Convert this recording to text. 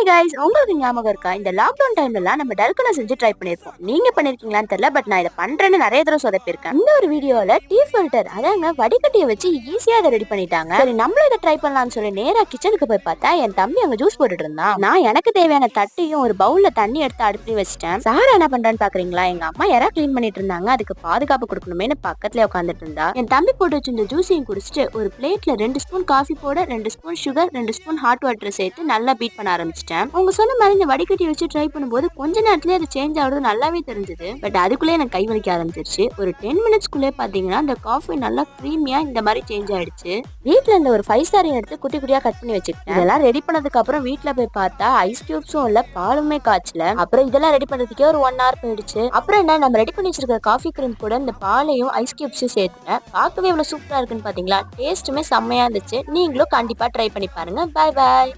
Guys, உங்களுக்கு ஞாபகம் இருக்கா? இந்த லாக்டவுன் டைம்லலாம் நம்ம டல்கனா செஞ்சு ட்ரை பண்ணிருப்போம். நீங்க பண்ணிருக்கீங்களான்னு தெரியல, பட் நான் இதை பண்றேன்னு நிறைய தடவை சொதப்பிருக்கேன். இந்த ஒரு வீடியோல டீ ஃபில்டர் அதாங்க வடிகட்டியை வச்சு ஈஸியா அதை ரெடி பண்ணிட்டாங்க. சரி, நம்மளும் இதை ட்ரை பண்ணலாம்னு சொல்லி நேரா கிச்சனுக்கு போய் பார்த்தா என் தம்பி அங்க ஜூஸ் போட்டுட்டு இருந்தான். நான் எனக்கு தேவையான தட்டியும் ஒரு பவுல்ல தண்ணி எடுத்து அடுப்பி வச்சிட்டேன். சாரா என்ன பண்றான்னு பாக்குறீங்களா? எங்க அம்மா யாரா கிளீன் பண்ணிட்டு இருந்தாங்க, அதுக்கு பாதுகாப்பு கொடுக்கணுமேனு பக்கத்துல உட்காந்துட்டு இருந்தா. என் தம்பி போட்டு வச்சிருந்த ஜூஸையும் குடிச்சிட்டு ஒரு பிளேட்ல 2 ஸ்பூன் காஃபி போட 2 spoon sugar 2 spoon hot water சேர்த்து நல்லா பீட் பண்ண ஆரம்பிச்சிட்டேன். அவங்க சொன்ன மாதிரி இந்த வடிகட்டி வச்சு ட்ரை பண்ணும்போது கொஞ்ச நேரத்திலே அது சேஞ்ச் ஆகுறது நல்லாவே தெரிஞ்சது. பட் அதுக்குள்ளே எனக்கு கை வலிக்க ஆரம்பிச்சிருச்சு. ஒரு 10 மினிட்ஸ்க்குள்ளே பாத்தீங்கன்னா அந்த காஃபி நல்லா க்ரீமியா இந்த மாதிரி சேஞ்ச் ஆயிடுச்சு. வீட்டுல இருந்த ஒரு 5 ஸ்டாரையும் எடுத்து குட்டி குட்டியா கட் பண்ணி வச்சுக்கிட்டேன். இதெல்லாம் ரெடி பண்ணதுக்கு அப்புறம் வீட்டுல போய் பார்த்தா ஐஸ் கியூப்ஸும் இல்ல, பாலுமே காய்ச்சல. அப்புறம் இதெல்லாம் ரெடி பண்றதுக்கே ஒரு 1 hour போயிடுச்சு. அப்புறம் என்ன, நம்ம ரெடி பண்ணி வச்சிருக்க காஃபி கிரீம் கூட இந்த பாலையும் ஐஸ் கியூப்ஸும் சேர்த்துட்டேன். பார்க்கவே இவ்வளவு சூப்பரா இருக்குன்னு பாத்தீங்களா? டேஸ்ட்டுமே செம்மையா இருந்துச்சு. நீங்களும் கண்டிப்பா ட்ரை பண்ணி பாருங்க. பாய் பாய்.